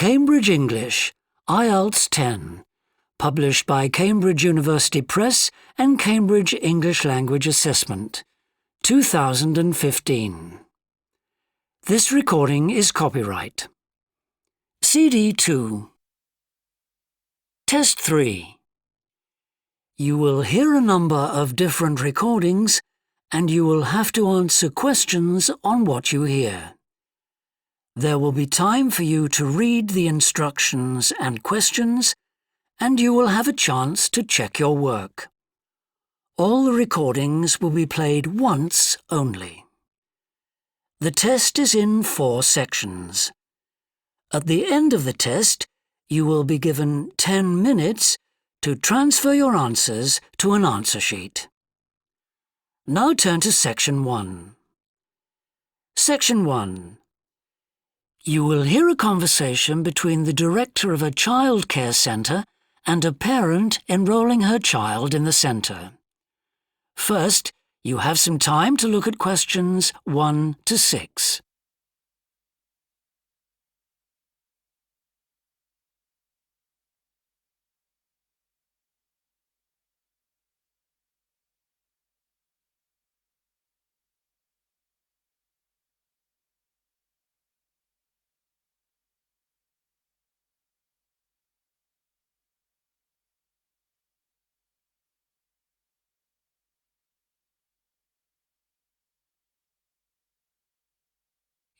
Cambridge English, Ielts 10, published by Cambridge University Press and Cambridge English Language Assessment, 2015. This recording is copyright. CD 2. Test 3. You will hear a number of different recordings and you will have to answer questions on what you hear. There will be time for you to read the instructions and questions, and you will have a chance to check your work. All the recordings will be played once only. The test is in 4 sections. At the end of the test, you will be given 10 minutes to transfer your answers to an answer sheet. Now turn to Section 1. Section 1. You will hear a conversation between the director of a childcare centre and a parent enrolling her child in the centre. First, you have some time to look at questions 1 to 6.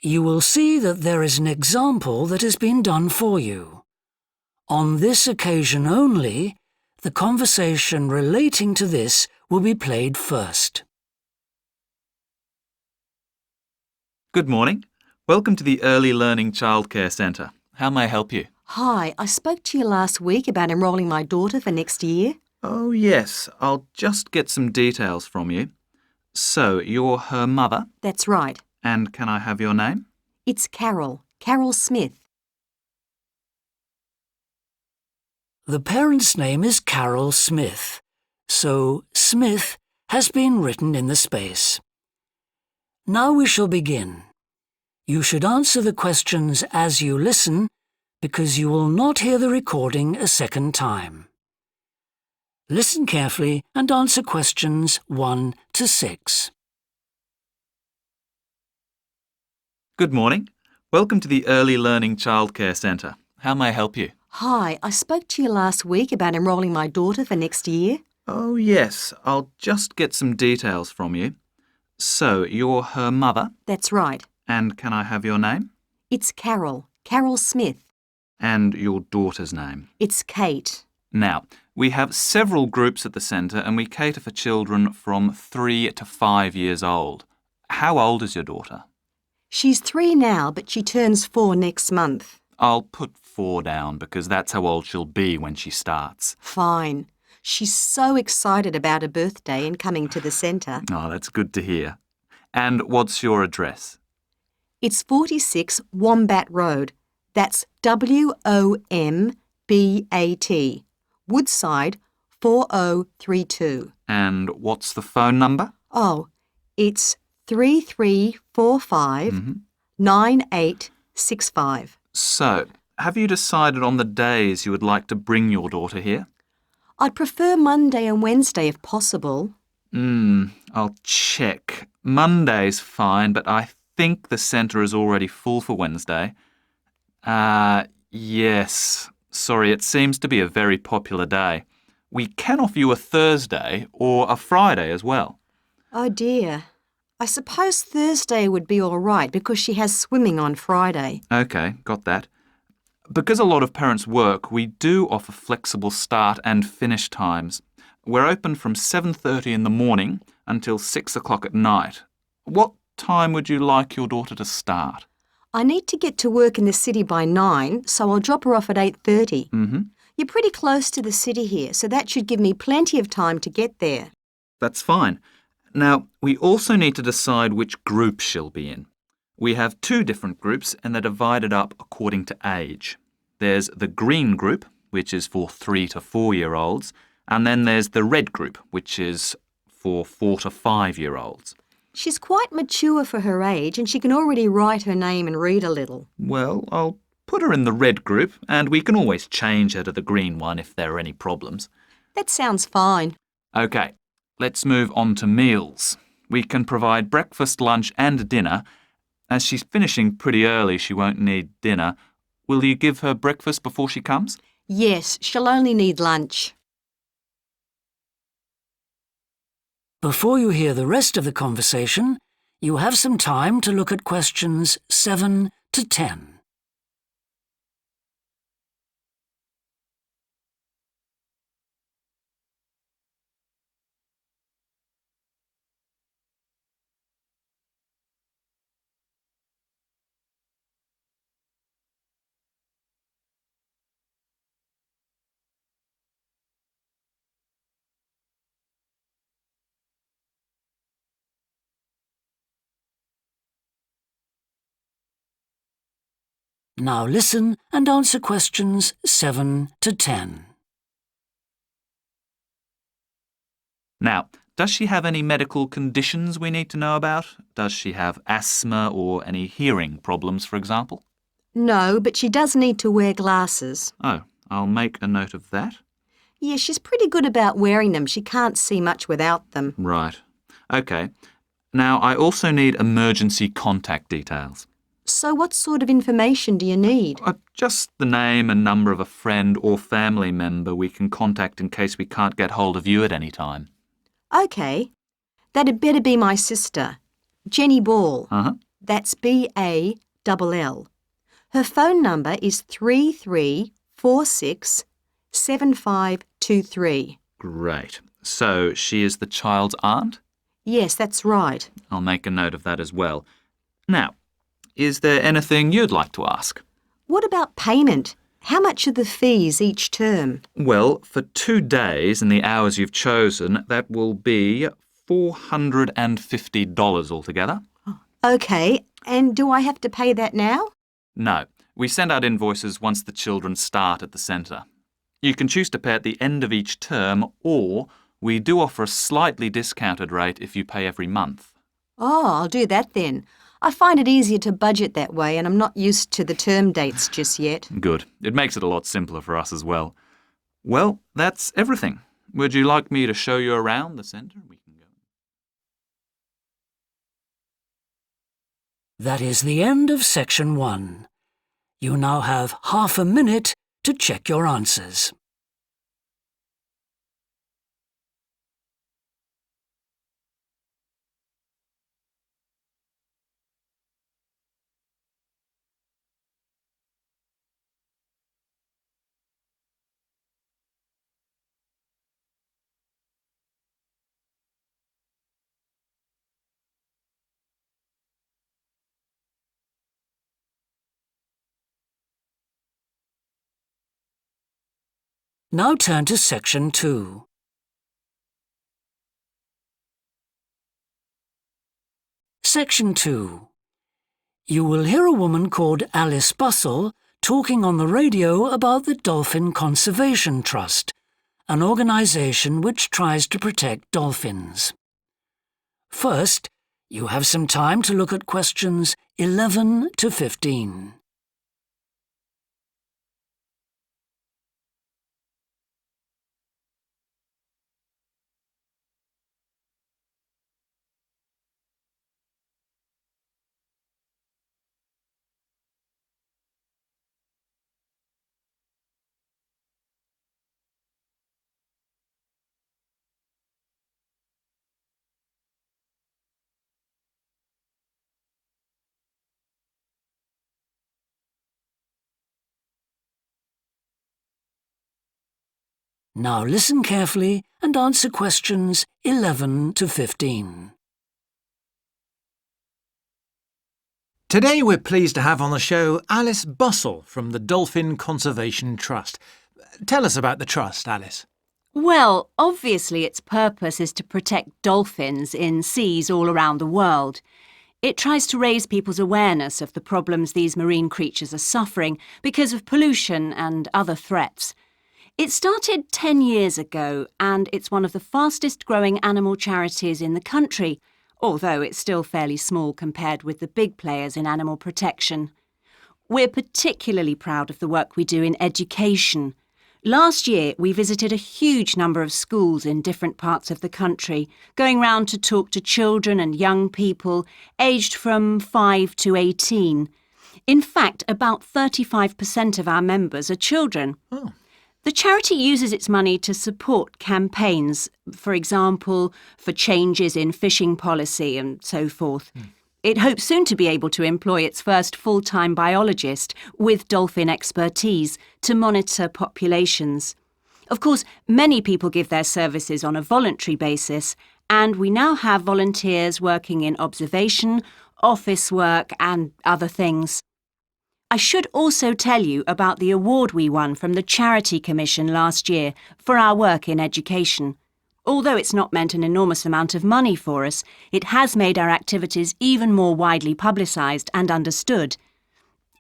You will see that there is an example that has been done for you. On this occasion only, the conversation relating to this will be played first. Good morning. Welcome to the Early Learning Childcare Centre. How may I help you? Hi, I spoke to you last week about enrolling my daughter for next year. Oh, yes. I'll just get some details from you. So, you're her mother? That's right. And can I have your name? It's Carol Smith. The parent's name is Carol Smith, so Smith has been written in the space. Now we shall begin. You should answer the questions as you listen, because you will not hear the recording a second time. Listen carefully and answer questions 1 to 6. Good morning. Welcome to the Early Learning Childcare Centre. How may I help you? Hi, I spoke to you last week about enrolling my daughter for next year. Oh, yes. I'll just get some details from you. So, you're her mother? That's right. And can I have your name? It's Carol Smith. And your daughter's name? It's Kate. Now, we have several groups at the centre and we cater for children from 3 to 5 years old. How old is your daughter? She's 3 now, but she turns 4 next month. I'll put 4 down because that's how old she'll be when she starts. Fine. She's so excited about her birthday and coming to the centre. Oh, that's good to hear. And what's your address? It's 46 Wombat Road. That's WOMBAT. Woodside 4032. And what's the phone number? Oh, it's 3345 9865. So, have you decided on the days you would like to bring your daughter here? I'd prefer Monday and Wednesday if possible. I'll check. Monday's fine, but I think the centre is already full for Wednesday. Yes. Sorry, it seems to be a very popular day. We can offer you a Thursday or a Friday as well. Oh dear. I suppose Thursday would be all right because she has swimming on Friday. OK, got that. Because a lot of parents work, we do offer flexible start and finish times. We're open from 7:30 in the morning until 6 o'clock at night. What time would you like your daughter to start? I need to get to work in the city by 9, so I'll drop her off at 8:30. You're pretty close to the city here, so that should give me plenty of time to get there. That's fine. Now, we also need to decide which group she'll be in. We have 2 different groups and they're divided up according to age. There's the green group, which is for 3 to 4-year-olds, and then there's the red group, which is for 4 to 5-year-olds. She's quite mature for her age and she can already write her name and read a little. Well, I'll put her in the red group and we can always change her to the green one if there are any problems. That sounds fine. OK, let's move on to meals. We can provide breakfast, lunch and dinner. As she's finishing pretty early, she won't need dinner. Will you give her breakfast before she comes? Yes, she'll only need lunch. Before you hear the rest of the conversation, you have some time to look at questions 7 to 10. Now listen and answer questions 7 to 10. Now, does she have any medical conditions we need to know about? Does she have asthma or any hearing problems, for example? No, but she does need to wear glasses. Oh, I'll make a note of that. Yeah, she's pretty good about wearing them. She can't see much without them. Right. OK. Now, I also need emergency contact details. So what sort of information do you need? Just the name and number of a friend or family member we can contact in case we can't get hold of you at any time. OK. That'd better be my sister, Jenny Ball. Uh-huh. That's B-A-L-L. Her phone number is 33467523. Great. So she is the child's aunt? Yes, that's right. I'll make a note of that as well. Now, is there anything you'd like to ask? What about payment? How much are the fees each term? Well, for 2 days and the hours you've chosen, that will be $450 altogether. OK, and do I have to pay that now? No, we send out invoices once the children start at the centre. You can choose to pay at the end of each term, or we do offer a slightly discounted rate if you pay every month. Oh, I'll do that then. I find it easier to budget that way and I'm not used to the term dates just yet. Good. It makes it a lot simpler for us as well. Well, that's everything. Would you like me to show you around the centre? We can go. That is the end of section 1. You now have half a minute to check your answers. Now turn to section 2. Section 2. You will hear a woman called Alice Bustle talking on the radio about the Dolphin Conservation Trust, an organisation which tries to protect dolphins. First, you have some time to look at questions 11 to 15. Now listen carefully and answer questions 11 to 15. Today we're pleased to have on the show Alice Bustle from the Dolphin Conservation Trust. Tell us about the trust, Alice. Well, obviously its purpose is to protect dolphins in seas all around the world. It tries to raise people's awareness of the problems these marine creatures are suffering because of pollution and other threats. It started 10 years ago and it's one of the fastest growing animal charities in the country, although it's still fairly small compared with the big players in animal protection. We're particularly proud of the work we do in education. Last year, we visited a huge number of schools in different parts of the country, going round to talk to children and young people aged from 5 to 18. In fact, about 35% of our members are children. Oh. The charity uses its money to support campaigns, for example, for changes in fishing policy and so forth. It hopes soon to be able to employ its first full-time biologist with dolphin expertise to monitor populations. Of course, many people give their services on a voluntary basis, and we now have volunteers working in observation, office work and other things. I should also tell you about the award we won from the Charity Commission last year for our work in education. Although it's not meant an enormous amount of money for us, it has made our activities even more widely publicised and understood.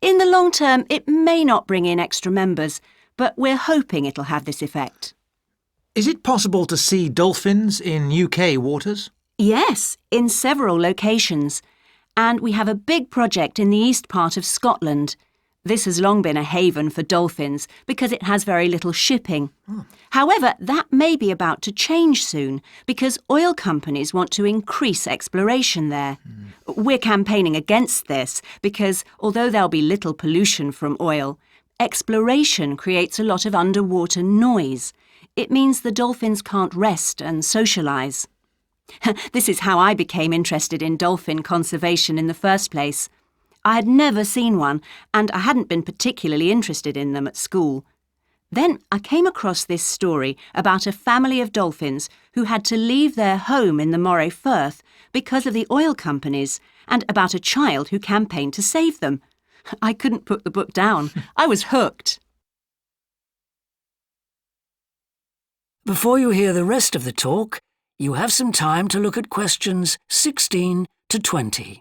In the long term, it may not bring in extra members, but we're hoping it'll have this effect. Is it possible to see dolphins in UK waters? Yes, in several locations. And we have a big project in the east part of Scotland. This has long been a haven for dolphins because it has very little shipping. However, that may be about to change soon because oil companies want to increase exploration there. We're campaigning against this because although there'll be little pollution from oil, exploration creates a lot of underwater noise. It means the dolphins can't rest and socialise. This is how I became interested in dolphin conservation in the first place. I had never seen one, and I hadn't been particularly interested in them at school. Then I came across this story about a family of dolphins who had to leave their home in the Moray Firth because of the oil companies, and about a child who campaigned to save them. I couldn't put the book down. I was hooked. Before you hear the rest of the talk, you have some time to look at questions 16 to 20.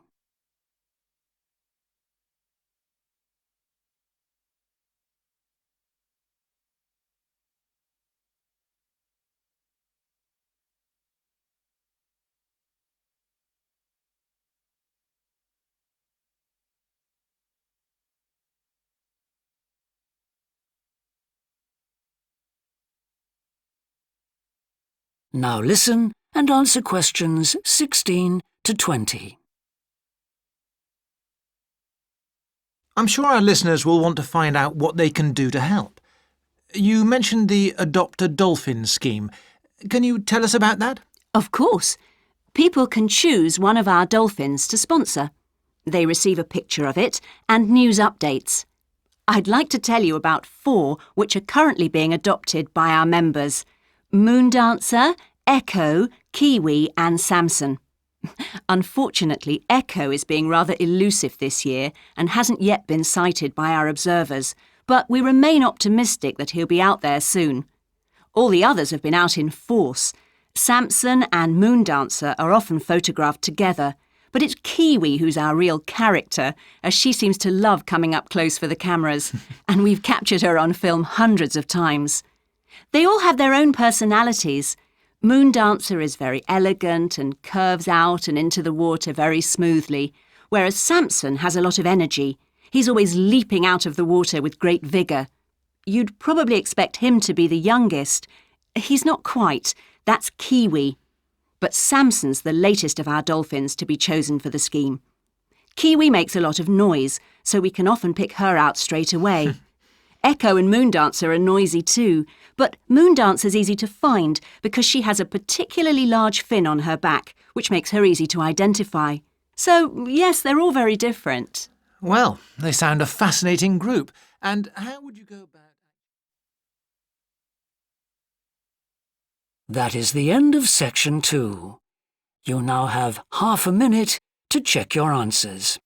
Now listen and answer questions 16 to 20. I'm sure our listeners will want to find out what they can do to help. You mentioned the Adopt a Dolphin scheme. Can you tell us about that? Of course. People can choose one of our dolphins to sponsor. They receive a picture of it and news updates. I'd like to tell you about 4 which are currently being adopted by our members: Moondancer, Echo, Kiwi and Samson. Unfortunately, Echo is being rather elusive this year and hasn't yet been sighted by our observers, but we remain optimistic that he'll be out there soon. All the others have been out in force. Samson and Moondancer are often photographed together, but it's Kiwi who's our real character, as she seems to love coming up close for the cameras, and we've captured her on film hundreds of times. They all have their own personalities. Moondancer is very elegant and curves out and into the water very smoothly, whereas Samson has a lot of energy. He's always leaping out of the water with great vigour. You'd probably expect him to be the youngest. He's not quite. That's Kiwi. But Samson's the latest of our dolphins to be chosen for the scheme. Kiwi makes a lot of noise, so we can often pick her out straight away. Echo and Moondancer are noisy too, but Moondancer's easy to find because she has a particularly large fin on her back, which makes her easy to identify. So, yes, they're all very different. Well, they sound a fascinating group. And how would you go about... That is the end of section 2. You now have half a minute to check your answers.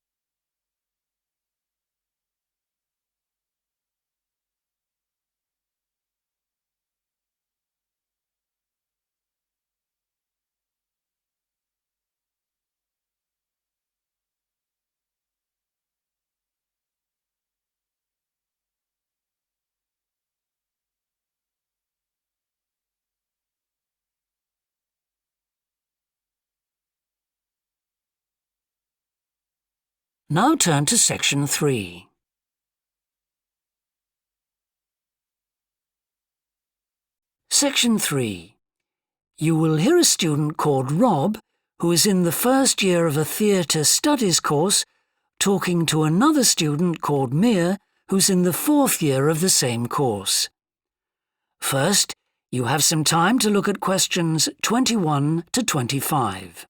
Now turn to section 3. Section 3. You will hear a student called Rob, who is in the first year of a theatre studies course, talking to another student called Mia, who's in the fourth year of the same course. First, you have some time to look at questions 21 to 25.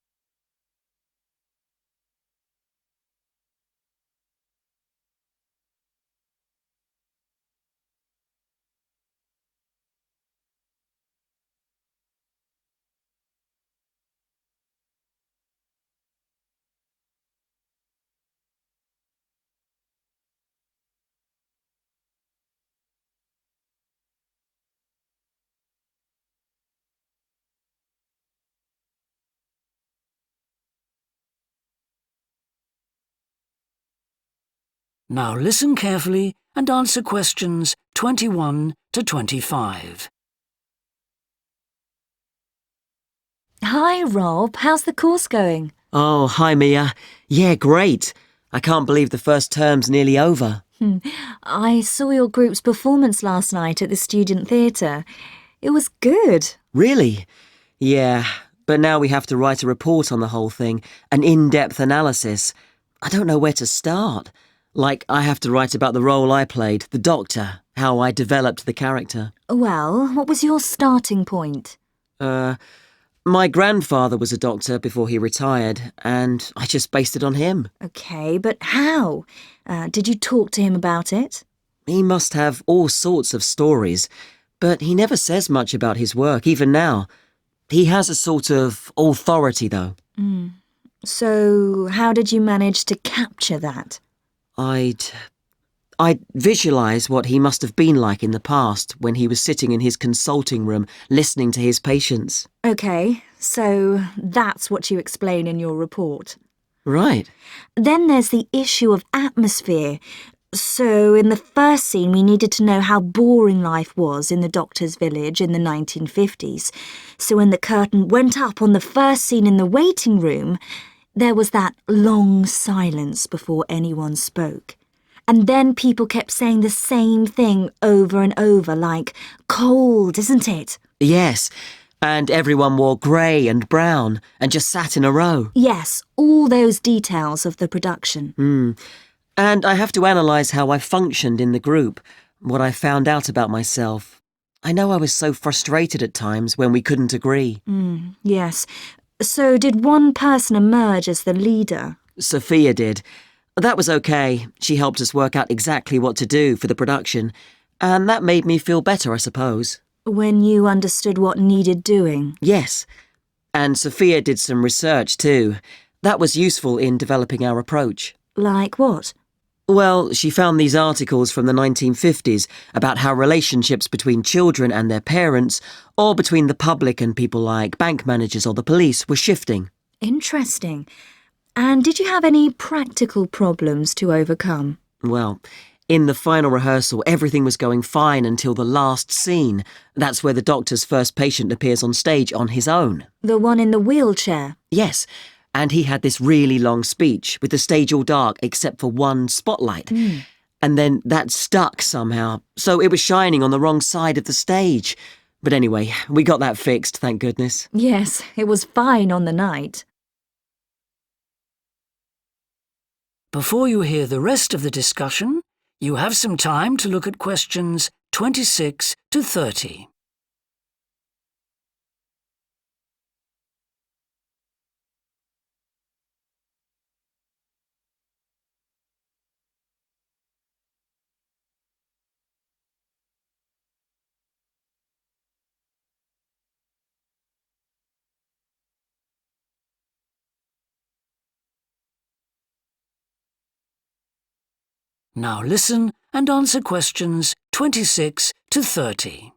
Now listen carefully and answer questions 21 to 25. Hi, Rob. How's the course going? Oh, hi, Mia. Yeah, great. I can't believe the first term's nearly over. I saw your group's performance last night at the student theatre. It was good. Really? Yeah, but now we have to write a report on the whole thing, an in-depth analysis. I don't know where to start. Like, I have to write about the role I played, the doctor, how I developed the character. Well, what was your starting point? My grandfather was a doctor before he retired, and I just based it on him. OK, but how? Did you talk to him about it? He must have all sorts of stories, but he never says much about his work, even now. He has a sort of authority, though. So, how did you manage to capture that? I'd visualise what he must have been like in the past when he was sitting in his consulting room listening to his patients. OK, so that's what you explain in your report. Right. Then there's the issue of atmosphere. So in the first scene, we needed to know how boring life was in the doctor's village in the 1950s. So when the curtain went up on the first scene in the waiting room, there was that long silence before anyone spoke. And then people kept saying the same thing over and over, like, cold, isn't it? Yes, and everyone wore grey and brown and just sat in a row. Yes, all those details of the production. And I have to analyse how I functioned in the group, what I found out about myself. I know I was so frustrated at times when we couldn't agree. Yes. So did one person emerge as the leader? Sophia did. That was okay. She helped us work out exactly what to do for the production, and that made me feel better, I suppose. When you understood what needed doing? Yes. And Sophia did some research too. That was useful in developing our approach. Like what? Well, she found these articles from the 1950s about how relationships between children and their parents, or between the public and people like bank managers or the police, were shifting. Interesting. And did you have any practical problems to overcome? Well, in the final rehearsal, everything was going fine until the last scene. That's where the doctor's first patient appears on stage on his own. The one in the wheelchair? Yes. And he had this really long speech with the stage all dark except for one spotlight. And then that stuck somehow, so it was shining on the wrong side of the stage. But anyway, we got that fixed, thank goodness. Yes, it was fine on the night. Before you hear the rest of the discussion, you have some time to look at questions 26 to 30. Now listen and answer questions 26 to 30.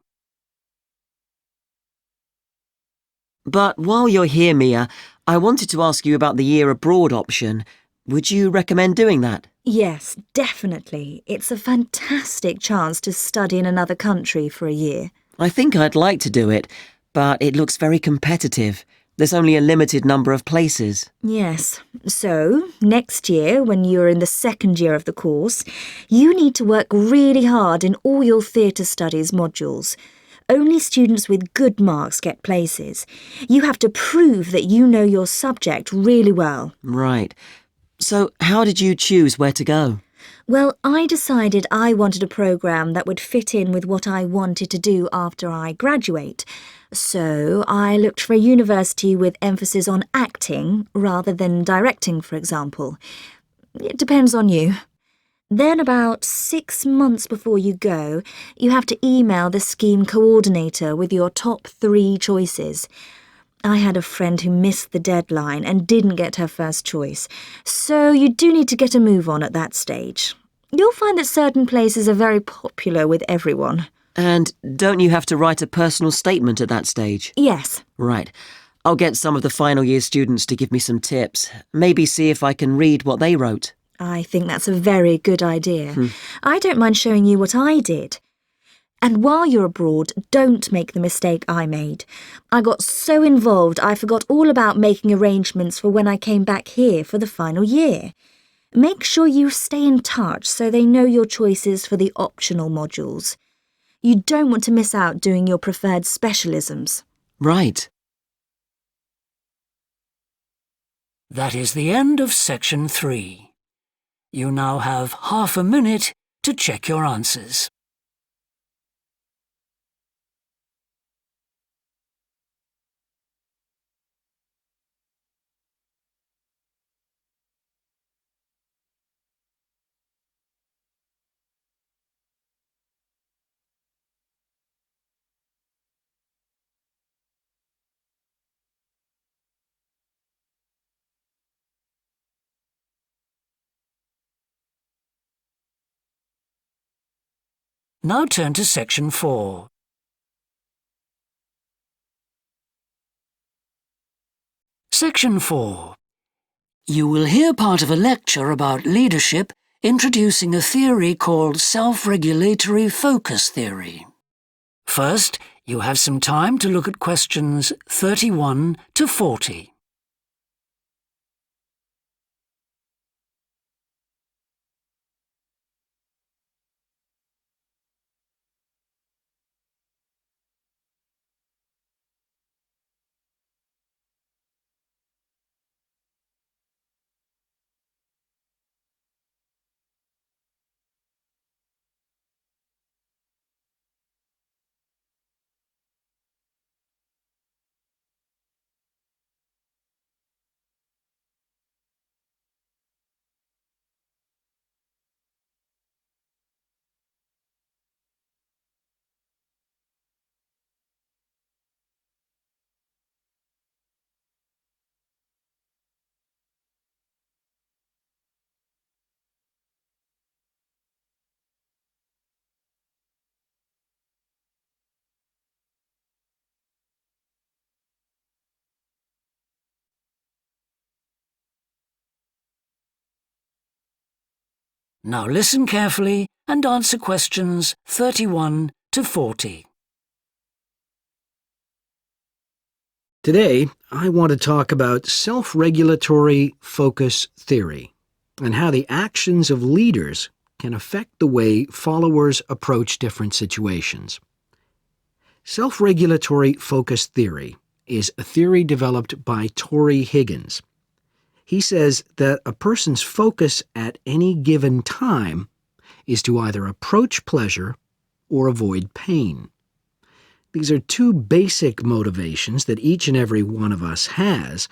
But while you're here, Mia, I wanted to ask you about the year abroad option. Would you recommend doing that? Yes, definitely. It's a fantastic chance to study in another country for a year. I think I'd like to do it, but it looks very competitive. There's only a limited number of places. Yes. So, next year, when you're in the second year of the course, you need to work really hard in all your theatre studies modules. only students with good marks get places. You have to prove that you know your subject really well. Right. So how did you choose where to go? Well, I decided I wanted a programme that would fit in with what I wanted to do after I graduate. So I looked for a university with emphasis on acting rather than directing, for example. It depends on you. Then about 6 months before you go, you have to email the scheme coordinator with your top 3 choices. I had a friend who missed the deadline and didn't get her first choice, so you do need to get a move on at that stage. You'll find that certain places are very popular with everyone. And don't you have to write a personal statement at that stage? Yes. Right. I'll get some of the final year students to give me some tips. Maybe see if I can read what they wrote. I think that's a very good idea. I don't mind showing you what I did. And while you're abroad, don't make the mistake I made. I got so involved I forgot all about making arrangements for when I came back here for the final year. Make sure you stay in touch so they know your choices for the optional modules. You don't want to miss out doing your preferred specialisms. Right. That is the end of section 3. You now have half a minute to check your answers. Now turn to section 4. Section 4. You will hear part of a lecture about leadership introducing a theory called self-regulatory focus theory. First, you have some time to look at questions 31 to 40. Now listen carefully and answer questions 31 to 40. Today, I want to talk about self-regulatory focus theory and how the actions of leaders can affect the way followers approach different situations. Self-regulatory focus theory is a theory developed by Torrey Higgins. He says that a person's focus at any given time is to either approach pleasure or avoid pain. These are two basic motivations that each and every one of us has,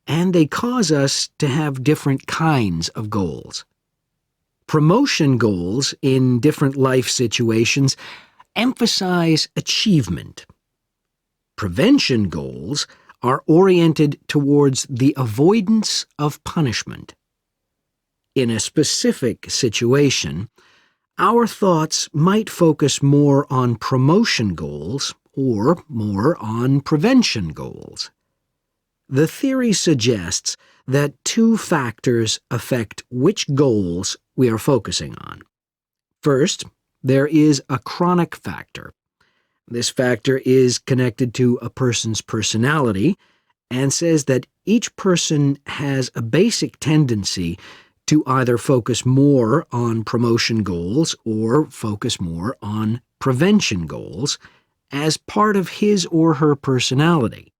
and they cause us to have different kinds of goals. Promotion goals in different life situations emphasize achievement. Prevention goals are oriented towards the avoidance of punishment. In a specific situation, our thoughts might focus more on promotion goals or more on prevention goals. The theory suggests that 2 factors affect which goals we are focusing on. First, there is a chronic factor. This factor is connected to a person's personality and says that each person has a basic tendency to either focus more on promotion goals or focus more on prevention goals, as part of his or her personality.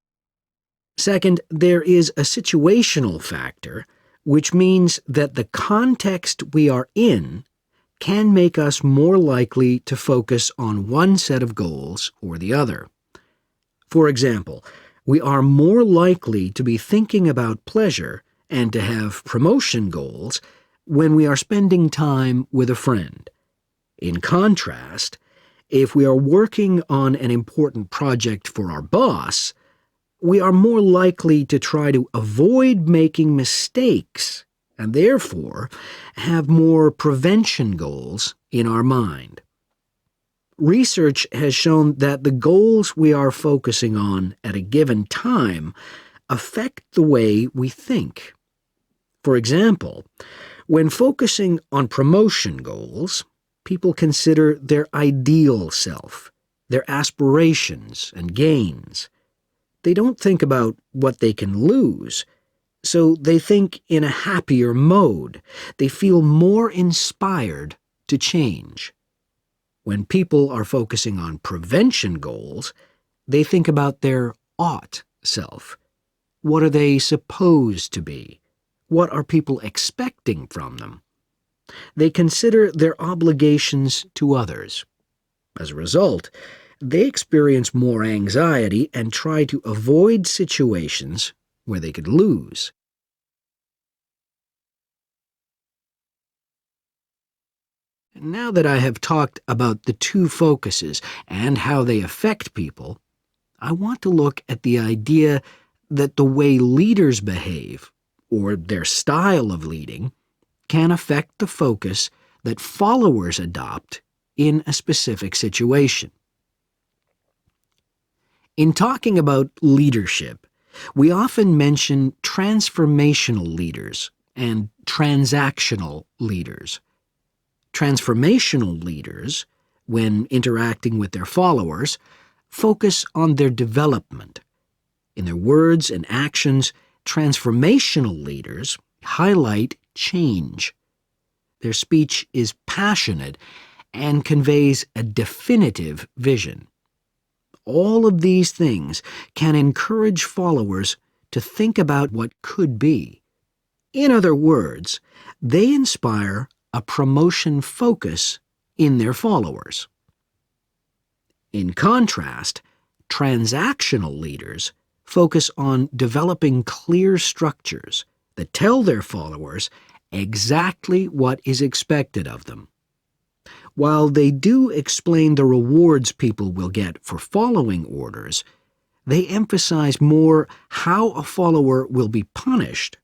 Second, there is a situational factor, which means that the context we are in can make us more likely to focus on one set of goals or the other. For example, we are more likely to be thinking about pleasure and to have promotion goals when we are spending time with a friend. In contrast, if we are working on an important project for our boss, we are more likely to try to avoid making mistakes and therefore have more prevention goals in our mind. Research has shown that the goals we are focusing on at a given time affect the way we think. For example, when focusing on promotion goals, people consider their ideal self, their aspirations and gains. They don't think about what they can lose, so they think in a happier mode. They feel more inspired to change. When people are focusing on prevention goals, they think about their ought self. What are they supposed to be? What are people expecting from them? They consider their obligations to others. As a result, they experience more anxiety and try to avoid situations where they could lose. Now that I have talked about the two focuses and how they affect people, I want to look at the idea that the way leaders behave, or their style of leading, can affect the focus that followers adopt in a specific situation. In talking about leadership, we often mention transformational leaders and transactional leaders. Transformational leaders, when interacting with their followers, focus on their development. In their words and actions, transformational leaders highlight change. Their speech is passionate and conveys a definitive vision. All of these things can encourage followers to think about what could be. In other words, they inspire a promotion focus in their followers. In contrast, transactional leaders focus on developing clear structures that tell their followers exactly what is expected of them. While they do explain the rewards people will get for following orders, they emphasize more how a follower will be punished,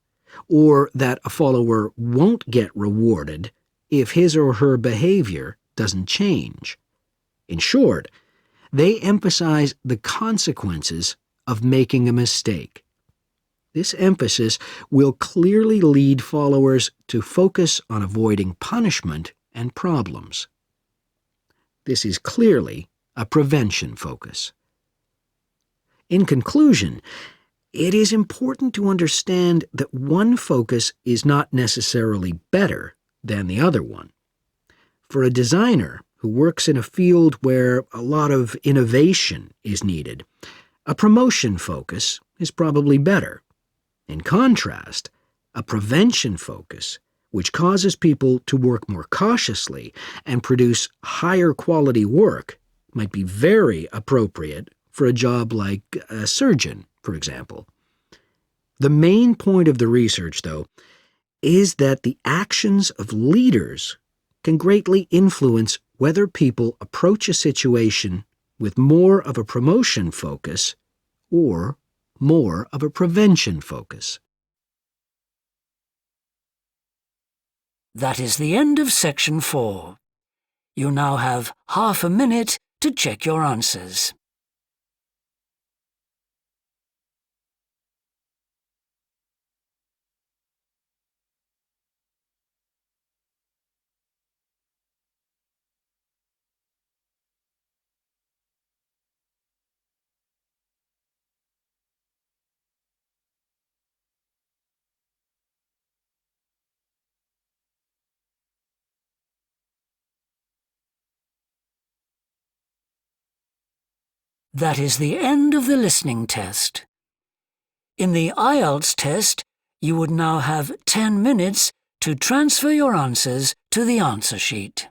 or that a follower won't get rewarded if his or her behavior doesn't change. In short, they emphasize the consequences of making a mistake. This emphasis will clearly lead followers to focus on avoiding punishment and problems. This is clearly a prevention focus. In conclusion, it is important to understand that one focus is not necessarily better than the other one. For a designer who works in a field where a lot of innovation is needed, a promotion focus is probably better. In contrast, a prevention focus, which causes people to work more cautiously and produce higher quality work, might be very appropriate for a job like a surgeon, for example. The main point of the research, though, is that the actions of leaders can greatly influence whether people approach a situation with more of a promotion focus or more of a prevention focus. That is the end of section 4. You now have half a minute to check your answers. That is the end of the listening test. In the Ielts test, you would now have 10 minutes to transfer your answers to the answer sheet.